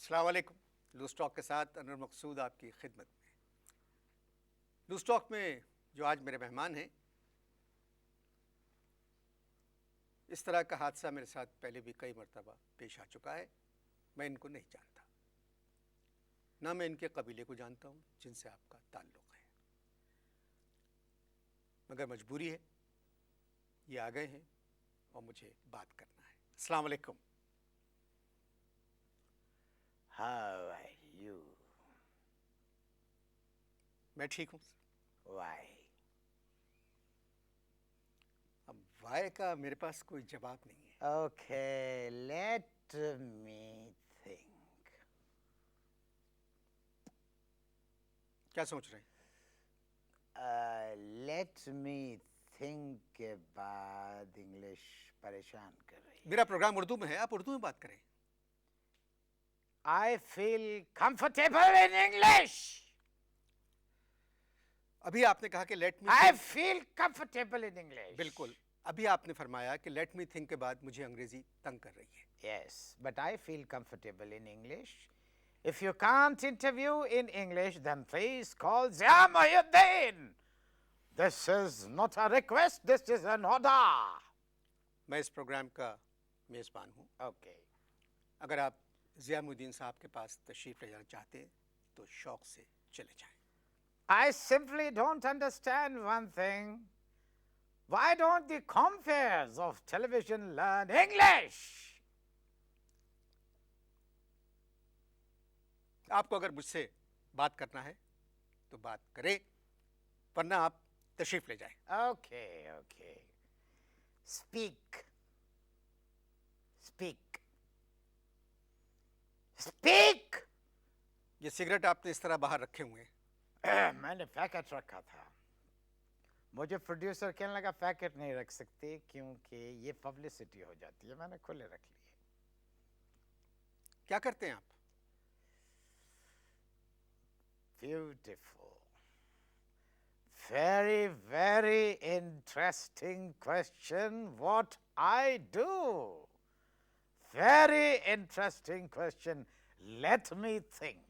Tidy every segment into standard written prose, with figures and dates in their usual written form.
अस्सलाम वालेकुम। Loose talk के साथ अनवर मकसूद आपकी खिदमत में। लूज़ टॉक में जो आज मेरे मेहमान हैं, इस तरह का हादसा मेरे साथ पहले भी कई मरतबा पेश आ चुका है। मैं इनको नहीं जानता, ना मैं इनके कबीले को जानता हूँ जिनसे आपका ताल्लुक़ है, मगर मजबूरी है, ये आ गए हैं और मुझे बात करना है। अस्सलाम वालेकुम। How are you? मैं ठीक हूँ। Why? अब वाय का मेरे पास कोई जवाब नहीं है। Okay, let me think. क्या सोच रहे हैं? Let me think के बाद English परेशान कर रही है। मेरा प्रोग्राम उर्दू में है, आप उर्दू में बात करें। I feel comfortable in English. अभी आपने कहा कि let me I feel comfortable in English. बिल्कुल, अभी आपने फरमाया कि लेट मी थिंक के बाद मुझे अंग्रेजी तंग कर रही है। Yes, but I feel comfortable in English. If you can't interview in English, then please call Zia Muhyiddin. This is not a request, this is an order. मैं इस प्रोग्राम का मेज़बान हूँ। Okay. अगर आप ज़िया मुद्दीन साहब के पास तशरीफ़ ले जाना चाहते हैं तो शौक़ से चले जाएं। I simply don't understand one thing. Why don't the compeers of television learn English? आपको अगर मुझसे बात करना है तो बात करें, वरना आप तशरीफ़ ले जाएं। Okay, okay. Speak. Speak. Speak! ये सिगरेट आपने इस तरह बाहर रखे हुए हैं। मैंने पैकेट रखा था। मुझे प्रोड्यूसर कहने लगा पैकेट नहीं रख सकते क्योंकि ये पब्लिसिटी हो जाती है। मैंने खुले रख लिए। क्या करते हैं आप? Beautiful. Very, very interesting question. What I do? Very interesting question. Let me think.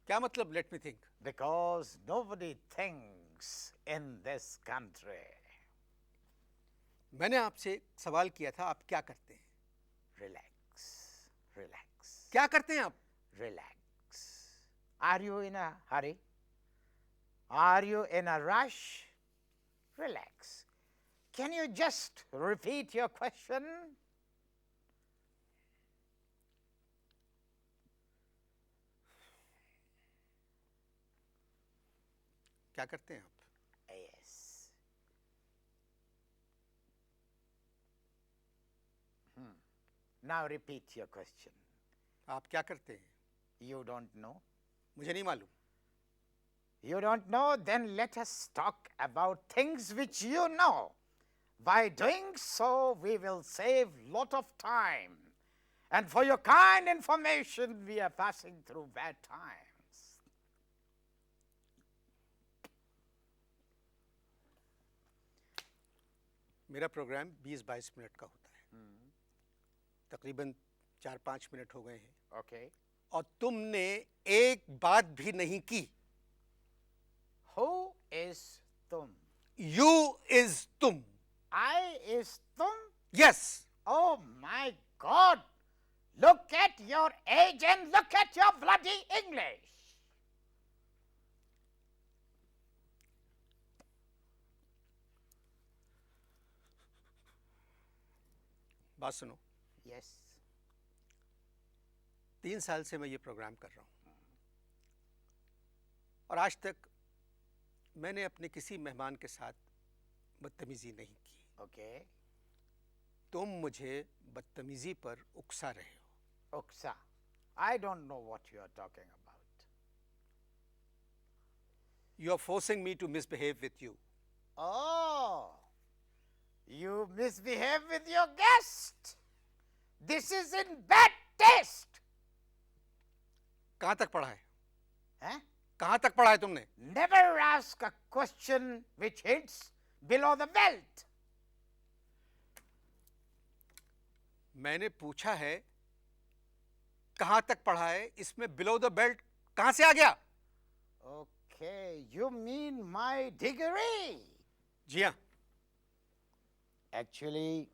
क्या मतलब let me think? Because nobody thinks in this country. मैंने आपसे सवाल किया था, आप क्या करते हैं? Relax. Relax. क्या करते हैं आप? Relax. Are you in a hurry? Are you in a rush? Relax. Can you just repeat your question? क्या करते हैं आप? Yes. Now repeat your question. आप क्या करते हैं? You don't know? मुझे नहीं मालूम। You don't know? Then let us talk about things which you know. By doing so, we will save lot of time. And for your kind information, we are passing through bad times. मेरा programme 20-22 minute का होता है। तकरीबन 4-5 minute हो गए हैं। Okay. और तुमने एक बात भी नहीं की। Who is Tum? You is तुम। I is Tum? Yes. Oh my God! Look at your age and look at your bloody English. बात सुनो। Yes. 3 साल से मैं ये प्रोग्राम कर रहा हूँ और आज तक मैंने अपने किसी मेहमान के साथ बदतमीजी नहीं की। Okay. तुम मुझे बदतमीजी पर उकसा रहे हो। Uksa. I don't know what you are talking about. You are forcing me to misbehave with you. Oh, you misbehave with your guest. This is in bad taste. कहाँ तक पढ़ा है? Huh? कहाँ तक पढ़ा है तुमने? Never ask a question which hits below the belt. मैंने पूछा है कहां तक पढ़ा है, इसमें बिलो द बेल्ट कहां से आ गया? Okay, you mean my degree? जी हाँ, Actually,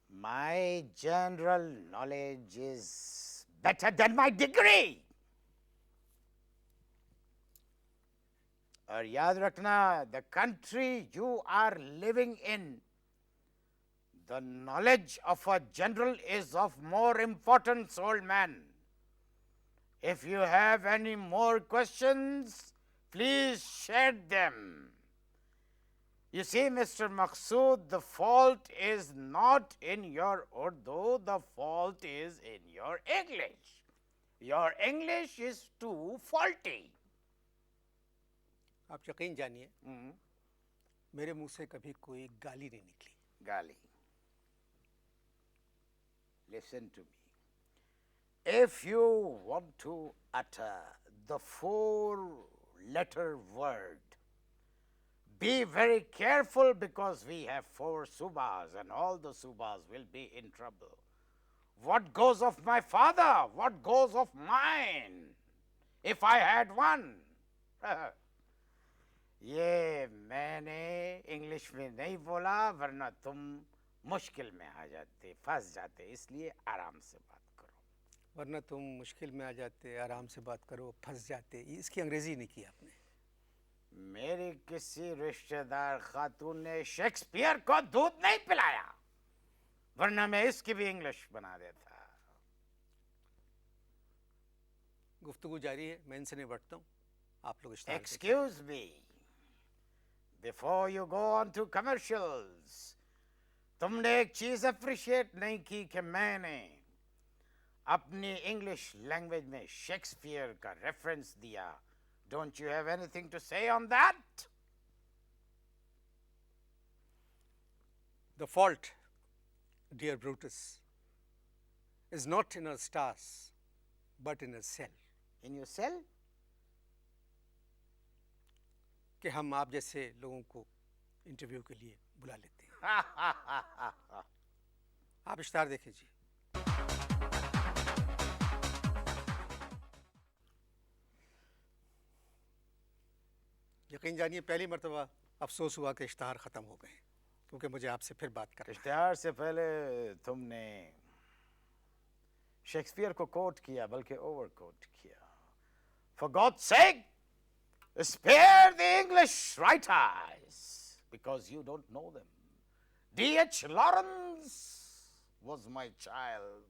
my general knowledge is better than my degree. और याद रखना, the country you are living in, the knowledge of a general is of more importance, old man. If you have any more questions, please shed them. You see, Mr. Maqsood, the fault is not in your Urdu, the fault is in your English. Your English is too faulty. आप यकीन जानिए, मेरे मुंह से कभी कोई गाली नहीं निकली। Gali, listen to me. If you want to utter the 4-letter word, be very careful because we have 4 subas and all the subas will be in trouble. What goes of my father? What goes of mine? If I had one. ये मैंने English में नहीं बोला, वरना तुम मुश्किल में आ जाते, फंस जाते, इसलिए आराम से बात करो। वरना तुम मुश्किल में आ जाते, आराम से बात करो, फंस जाते। इसकी अंग्रेजी नहीं की आपने। मेरी किसी रिश्तेदार खातून ने शेक्सपियर को दूध नहीं पिलाया, वरना मैं इसकी भी इंग्लिश बना देता। गुफ्तगू जारी है, मैं इनसे निपटता हूँ, आप लोग इश्तिहार देखिए। Excuse me, before you go on to commercials, तुमने एक चीज अप्रिशिएट नहीं की कि मैंने अपनी इंग्लिश लैंग्वेज में शेक्सपियर का रेफरेंस दिया। Don't you have anything to say on that? The fault, dear Brutus, is not in our stars, but in our cell. In your cell? कि हम आप जैसे लोगों को इंटरव्यू के लिए बुला लेते हैं। आप इश्तिहार देखिए जी। यकीन जानिए, पहली मर्तबा अफसोस हुआ कि इश्तिहार ख़त्म हो गए, क्योंकि मुझे आपसे फिर बात करना है। इश्तिहार से पहले तुमने शेक्सपियर को कोट किया, बल्कि ओवर कोट किया। For God's sake, spare the English writers, because you don't know them. D.H. Lawrence was my child.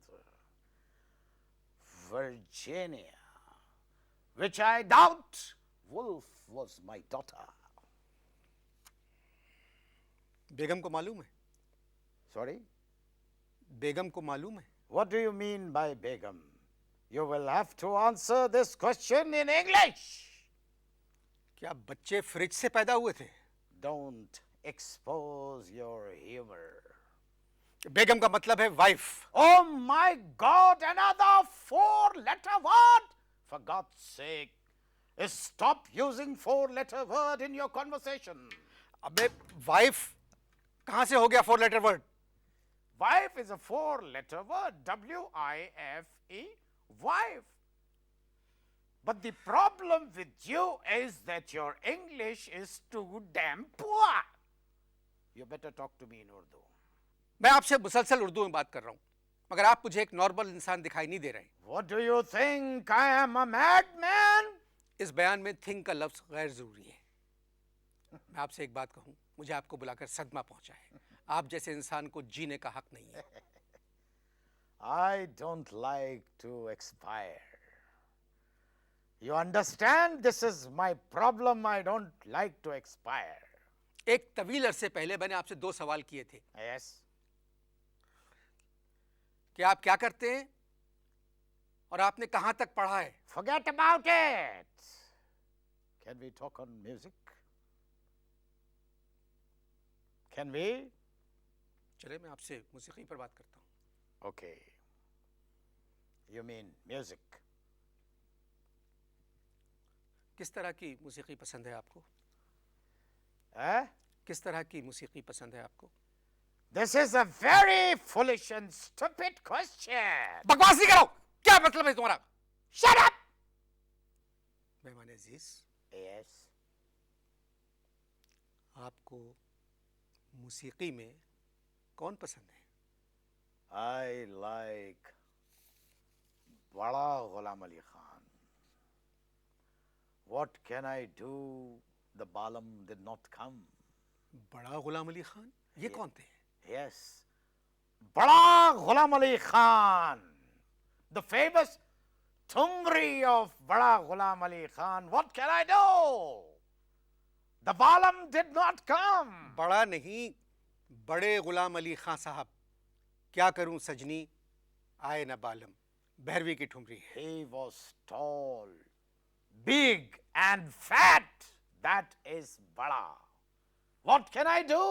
Virginia, which I doubt, Woolf was my daughter. बेगम को मालूम है? Sorry? बेगम को मालूम है? What do you mean by Begum? You will have to answer this question in English. क्या बच्चे fridge से पैदा हुए थे? Don't expose your humor. बेगम का मतलब है wife. Oh my God, another 4-letter word! For God's sake, stop using 4-letter word in your conversation. अबे वाइफ कहां से हो गया 4-letter word? Wife is a 4-letter word. W-I-F-E, wife. But the problem with you is that your English is too damn poor. You better talk to me in Urdu. मैं आपसे मुसलसल उर्दू में बात कर रहा हूं, मगर आप मुझे एक नॉर्मल इंसान दिखाई नहीं दे रहे। What do you think? I am a madman? इस बयान में थिंक का लफ्ज गैर जरूरी है। मैं आपसे एक बात कहूं, मुझे आपको बुलाकर सदमा पहुंचा है। आप जैसे इंसान को जीने का हक नहीं है। I don't like to expire. You understand? This is my problem. I don't like to expire. एक तवील अरसे पहले मैंने आपसे 2 सवाल किए थे Yes? कि आप क्या करते हैं और आपने कहां तक पढ़ा है। Forget about it. Can we talk on music? Can we? चले, मैं आपसे मौसीकी पर बात करता हूं। Okay. You mean music? किस तरह की मौसीकी पसंद है आपको? Eh? किस तरह की मौसीकी पसंद है आपको? This is a very foolish and stupid question. बकवास नहीं करो, क्या मतलब है तुम्हारा? Shut up! मेहमान अजीज, Yes. आपको मौसीकी में कौन पसंद है? I like Bada Ghulam Ali Khan. What can I do? The Balam did not come. बड़ा गुलाम अली खान, ये कौन थे? Yes. Bada Ghulam Ali Khan, the famous Thumri of Bada Ghulam Ali Khan. What can I do? The Balam did not come. बड़ा नहीं, बड़े गुलाम अली खान साहब, क्या करूं सजनी, आए न बालम, भैरवी की ठुमरी है। He was tall, big and fat. That is Bada. What can I do?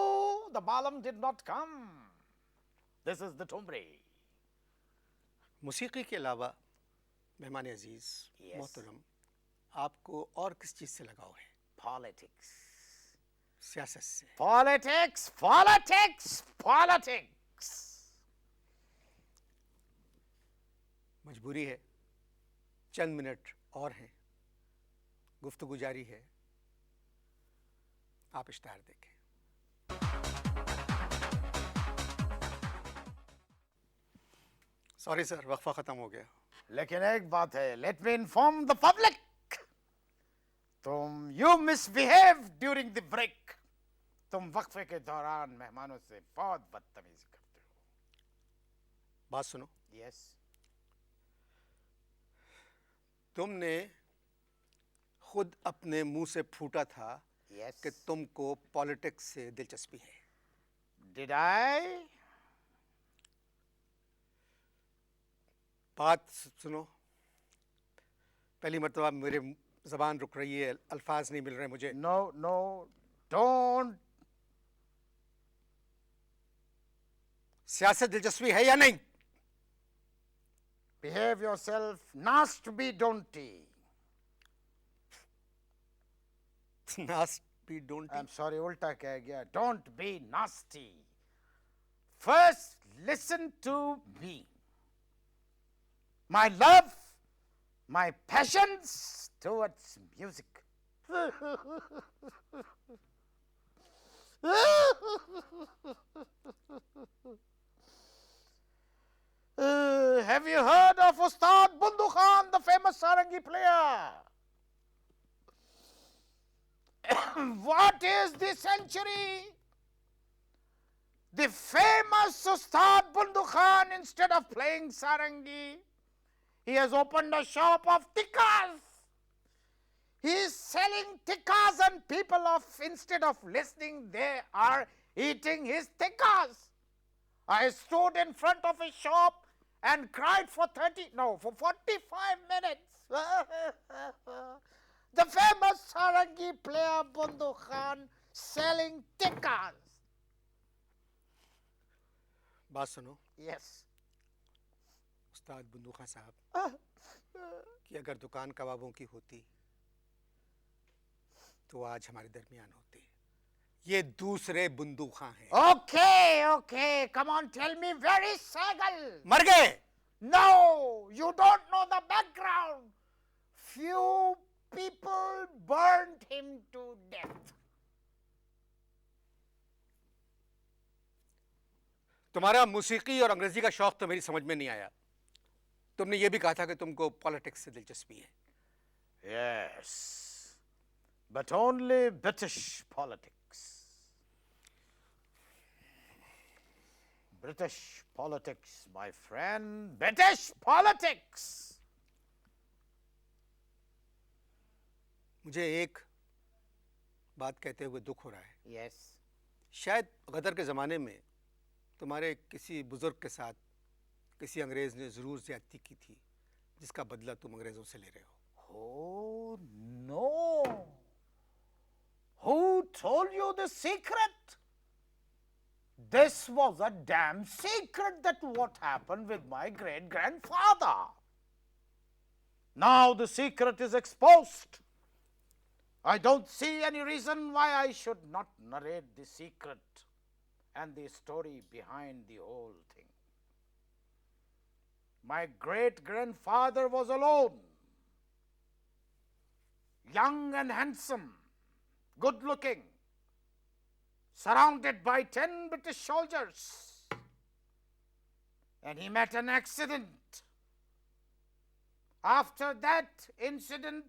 The Balam did not come. This is the Thumri. मौसीकी के अलावा मेहमान अजीज, Yes. मोहतरम, आपको और किस चीज़ से लगाव है? Politics. सियासत से। Politics, politics, politics. मजबूरी है, चंद मिनट और हैं, गुफ्तगू जारी है, आप इश्तार देखें। सॉरी सर, वक्फा खत्म हो गया। लेकिन एक बात है, let me inform the public. You misbehaved during the break. तुम वक्फे के दौरान मेहमानों से बहुत बदतमीजी करते हो। बात सुनो, Yes. तुमने खुद अपने मुंह से फूटा था Yes. कि तुमको पॉलिटिक्स से दिलचस्पी है। Did I? बात सुनो, पहली मर्तबा मेरे ज़बान रुक रही है, अल्फाज नहीं मिल रहे मुझे। No, no, don't. सियासत दिलचस्पी है या नहीं? Behave yourself, nasty be don'ty. Nasty be don't. I'm sorry, ulta keh gaya. Don't be nasty. First, listen to me. My love, my passions towards music. Have you heard of Ustad Bundu Khan, the famous sarangi player? What is the century? The famous Ustad Bundu Khan, instead of playing sarangi, he has opened a shop of tikkas. He is selling tikkas, and people instead of listening, they are eating his tikkas. I stood in front of his shop and cried for 45 minutes. The famous sarangi player Bundu Khan selling tikkas. बात सुनो, Yes. उस्ताद बंदू खान साहब कि अगर दुकान कबाबों की होती तो आज हमारे दरमियान होते। ये दूसरे बंदू खां हैं। Okay, okay. Come on, tell me, where is Sehgal? मर गए। No, you don't know the background. Few people burned him to death. तुम्हारा मौसीकी और अंग्रेजी का शौक तो मेरी समझ में नहीं आया। तुमने ये भी कहा था कि तुमको पॉलिटिक्स से दिलचस्पी है। Yes, but only British politics. British politics, my friend. British politics. मुझे एक बात कहते हुए दुख हो रहा है। Yes. शायद गदर के ज़माने में तुम्हारे किसी बुजुर्ग के साथ किसी अंग्रेज़ ने ज़रूर ज़्यादती की थी, जिसका बदला तुम अंग्रेज़ों से ले रहे हो। Oh, no. Who told you the secret? This was a damn secret, that what happened with my great-grandfather. Now the secret is exposed. I don't see any reason why I should not narrate the secret and the story behind the whole thing. My great-grandfather was alone, young and handsome, good-looking, surrounded by 10 British soldiers. And he met an accident. After that incident,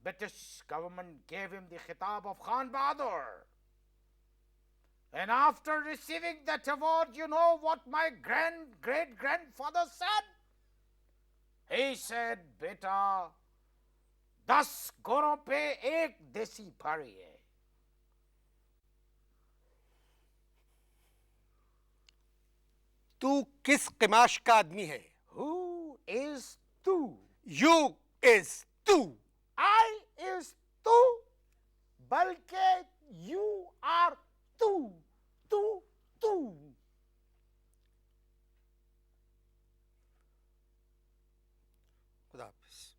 British government gave him the khitab of Khan Bahadur. And after receiving that award, you know what my great-grandfather said? He said, "Beta, 10 गोरों पे एक देसी फाड़ी है." तू किस किमाश का आदमी है? Who is tu? You is तू. I is tu, बल्कि you are tu. Tu. खुदा हाफिज.